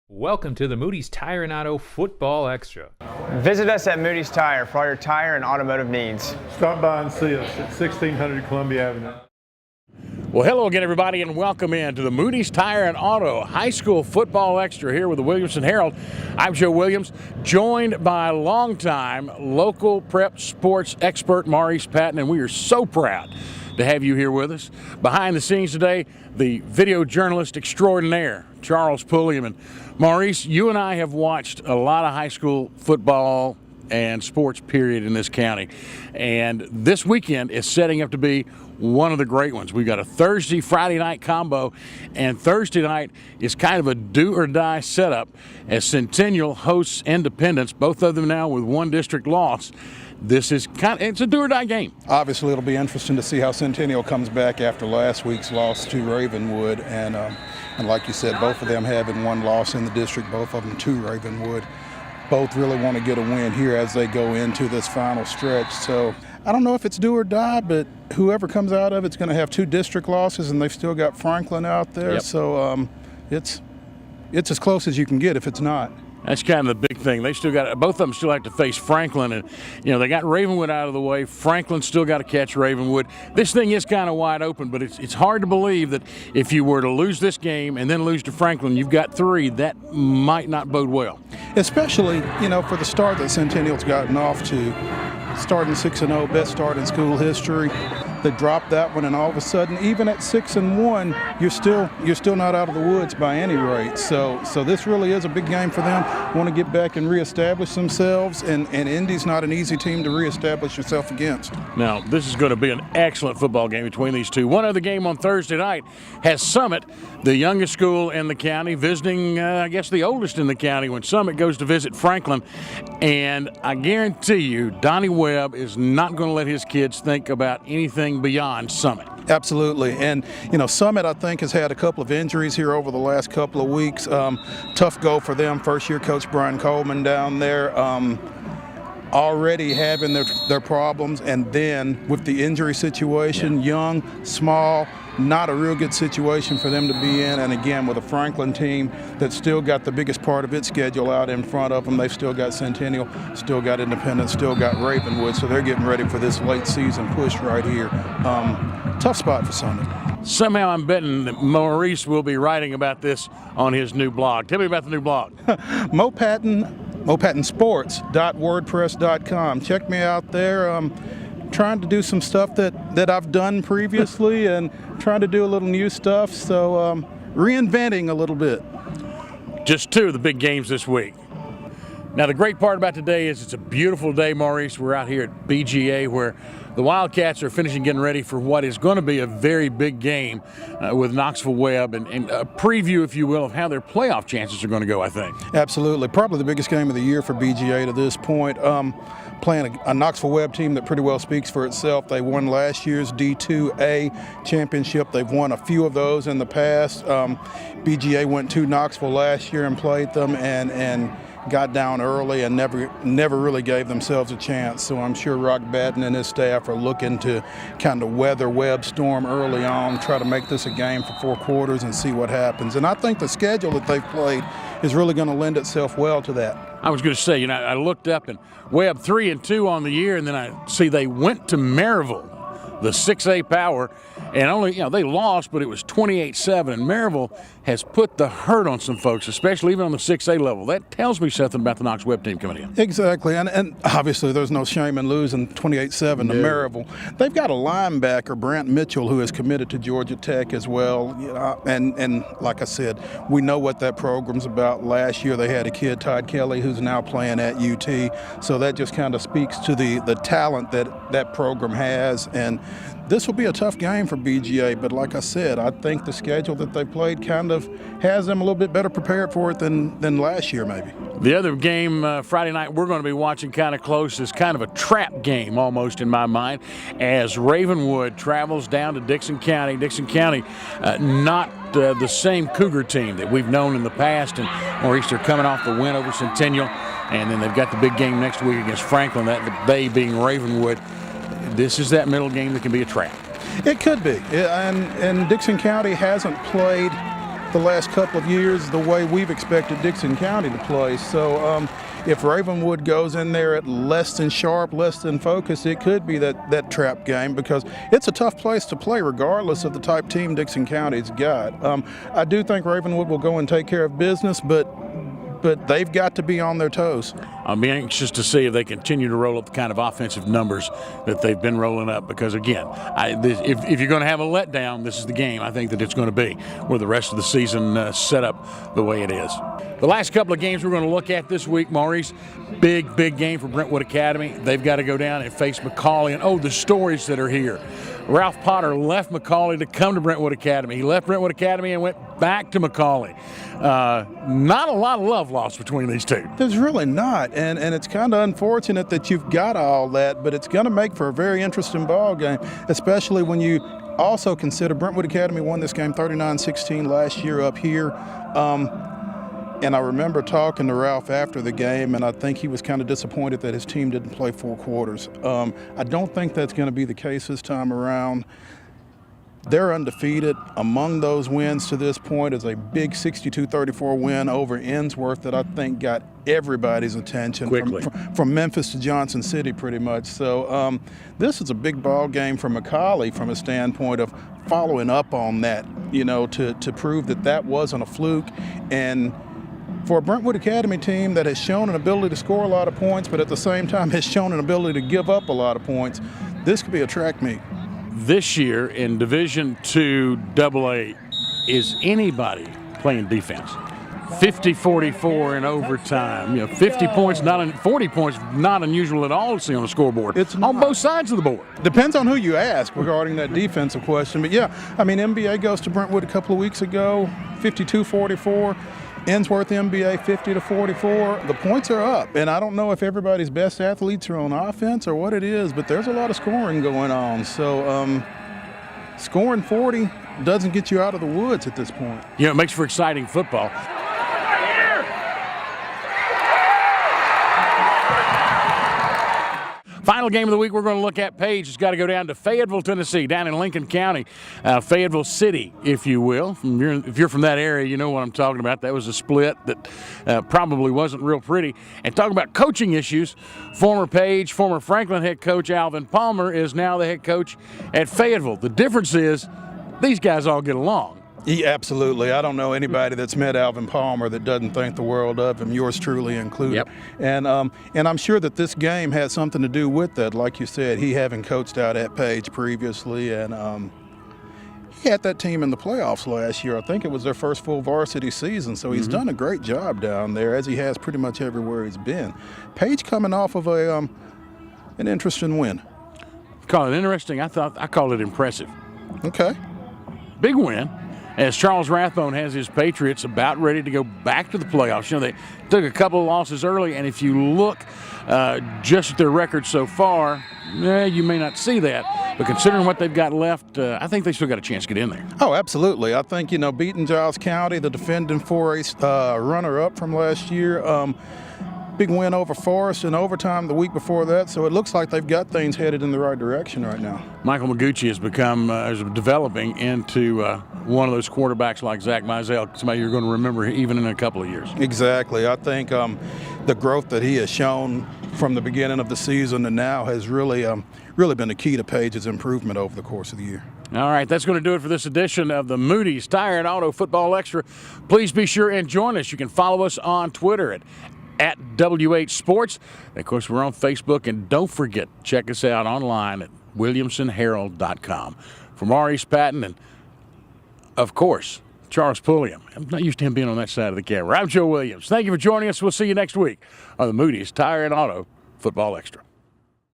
Welcome to the Moody's Tire and Auto Football Extra. Visit us at Moody's Tire for all your tire and automotive needs. Stop by and see us at 1600 Columbia Avenue. Well, hello again, everybody, and welcome in to the Moody's Tire and Auto High School Football Extra here with the Williamson Herald. I'm Joe Williams, joined by longtime local prep sports expert Maurice Patton, and we are so proud to have you here with us. Behind the scenes today, the video journalist extraordinaire, Charles Pulliam. And Maurice, you and I have watched a lot of high school football and sports period in this county, and this weekend is setting up to be one of the great ones. We've got a Thursday-Friday night combo, and Thursday night is kind of a do-or-die setup as Centennial hosts Independence, both of them now with one district loss. This is it's a do-or-die game. Obviously, it'll be interesting to see how Centennial comes back after last week's loss to Ravenwood, and like you said, both of them having one loss in the district, both of them to Ravenwood. Both really want to get a win here as they go into this final stretch. So I don't know if it's do or die, but whoever comes out of it's going to have two district losses, and they've still got Franklin out there. Yep. So it's as close as you can get if it's not. That's kind of the big thing. They still got, both of them still have to face Franklin, and they got Ravenwood out of the way. Franklin still got to catch Ravenwood. This thing is kind of wide open, but it's hard to believe that if you were to lose this game and then lose to Franklin, you've got three. That might not bode well. Especially, for the start that Centennial's gotten off to, starting 6-0, best start in school history. They dropped that one, and all of a sudden, even at 6-1, you're still not out of the woods by any rate. So this really is a big game for them. Want to get back and reestablish themselves, and Indy's not an easy team to reestablish yourself against. Now, this is going to be an excellent football game between these two. One other game on Thursday night has Summit, the youngest school in the county, visiting, I guess, the oldest in the county when Summit goes to visit Franklin. And I guarantee you, Donnie Webb is not going to let his kids think about anything beyond Summit. Absolutely. And, Summit, I think, has had a couple of injuries here over the last couple of weeks. Tough go for them. First-year coach Brian Coleman down there already having their problems. And then with the injury situation, young, small, not a real good situation for them to be in. And again, with a Franklin team that's still got the biggest part of its schedule out in front of them. They've still got Centennial, still got Independence, still got Ravenwood. So they're getting ready for this late season push right here. Tough spot for Summit. Somehow I'm betting that Maurice will be writing about this on his new blog. Tell me about the new blog. MoPattonSports.wordpress.com. Check me out there. Trying to do some stuff that I've done previously and trying to do a little new stuff, so reinventing a little bit. Just two of the big games this week. Now, the great part about today is it's a beautiful day, Maurice. We're out here at BGA where the Wildcats are finishing getting ready for what is going to be a very big game with Knoxville Webb and a preview, if you will, of how their playoff chances are going to go, I think. Absolutely. Probably the biggest game of the year for BGA to this point. Playing a Knoxville Webb team that pretty well speaks for itself. They won last year's D2A championship. They've won a few of those in the past. BGA went to Knoxville last year and played them and got down early and never really gave themselves a chance. So I'm sure Rock Batten and his staff are looking to kind of weather Webb storm early on, try to make this a game for 4 quarters and see what happens. And I think the schedule that they've played is really going to lend itself well to that. I was going to say, I looked up and Webb 3-2 on the year, and then I see they went to Maryville, the 6A power, and only, they lost, but it was 28-7, and Maryville has put the hurt on some folks, especially even on the 6A level. That tells me something about the Knox Webb team coming in. Exactly, and obviously there's no shame in losing 28-7 to Maryville. They've got a linebacker, Brant Mitchell, who is committed to Georgia Tech as well, and like I said, we know what that program's about. Last year they had a kid, Todd Kelly, who's now playing at UT, so that just kind of speaks to the talent that program has, and this will be a tough game for BGA, but like I said, I think the schedule that they played kind of has them a little bit better prepared for it than last year maybe. The other game Friday night we're going to be watching kind of close is kind of a trap game almost in my mind as Ravenwood travels down to Dixon County. Dixon County not the same Cougar team that we've known in the past, and Maurice, they're coming off the win over Centennial, and then they've got the big game next week against Franklin, that they being Ravenwood. This is that middle game that can be a trap. It could be, and Dixon County hasn't played the last couple of years the way we've expected Dickson County to play. So if Ravenwood goes in there at less than sharp, less than focus, it could be that trap game, because it's a tough place to play regardless of the type team Dickson County's got. I do think Ravenwood will go and take care of business, but they've got to be on their toes. I'll be anxious to see if they continue to roll up the kind of offensive numbers that they've been rolling up, because, again, if you're going to have a letdown, this is the game I think that it's going to be, where the rest of the season set up the way it is. The last couple of games we're going to look at this week, Maurice, big game for Brentwood Academy. They've got to go down and face McCauley, and the stories that are here. Ralph Potter left McCauley to come to Brentwood Academy. He left Brentwood Academy and went back to McCauley. Not a lot of love lost between these two. There's really not, and it's kind of unfortunate that you've got all that, but it's going to make for a very interesting ball game, especially when you also consider Brentwood Academy won this game 39-16 last year up here. And I remember talking to Ralph after the game, and I think he was kind of disappointed that his team didn't play 4 quarters. I don't think that's going to be the case this time around. They're undefeated. Among those wins to this point is a big 62-34 win over Ensworth that I think got everybody's attention from Memphis to Johnson City pretty much. So this is a big ball game for McCauley from a standpoint of following up on that, to prove that wasn't a fluke. And for a Brentwood Academy team that has shown an ability to score a lot of points, but at the same time has shown an ability to give up a lot of points, this could be a track meet. This year in Division II AA, is anybody playing defense? 50-44 in overtime. 50 points, 40 points, not unusual at all to see on the scoreboard. It's on both sides of the board. Depends on who you ask regarding that defensive question. But yeah, MBA goes to Brentwood a couple of weeks ago, 52-44. Ensworth MBA 50-44. The points are up, and I don't know if everybody's best athletes are on offense or what it is, but there's a lot of scoring going on. So scoring 40 doesn't get you out of the woods at this point. It makes for exciting football. Final game of the week we're going to look at, Page, has got to go down to Fayetteville, Tennessee, down in Lincoln County, Fayetteville City, if you will. If you're from that area, you know what I'm talking about. That was a split that probably wasn't real pretty. And talking about coaching issues, former Franklin head coach Alvin Palmer is now the head coach at Fayetteville. The difference is these guys all get along. Yeah, absolutely. I don't know anybody that's met Alvin Palmer that doesn't think the world of him, yours truly included. Yep. And I'm sure that this game has something to do with that. Like you said, he having coached out at Page previously, and he had that team in the playoffs last year. I think it was their first full varsity season, so he's done a great job down there, as he has pretty much everywhere he's been. Page coming off of an interesting win. Call it interesting. I called it impressive. Okay. Big win. As Charles Rathbone has his Patriots about ready to go back to the playoffs. They took a couple of losses early, and if you look just at their record so far, you may not see that. But considering what they've got left, I think they still got a chance to get in there. Oh, absolutely. I think, beating Giles County, the defending 4A runner-up from last year, big win over Forest in overtime the week before that, so it looks like they've got things headed in the right direction right now. Michael Magucci has become developing into one of those quarterbacks like Zach Mizell, somebody you're going to remember even in a couple of years. Exactly. I think the growth that he has shown from the beginning of the season to now has really been the key to Page's improvement over the course of the year. All right, that's going to do it for this edition of the Moody's Tire and Auto Football Extra. Please be sure and join us. You can follow us on Twitter at WH Sports. And of course, we're on Facebook, and don't forget, check us out online at WilliamsonHerald.com. For Maurice Patton and, of course, Charles Pulliam. I'm not used to him being on that side of the camera. I'm Joe Williams. Thank you for joining us. We'll see you next week on the Moody's Tire and Auto Football Extra.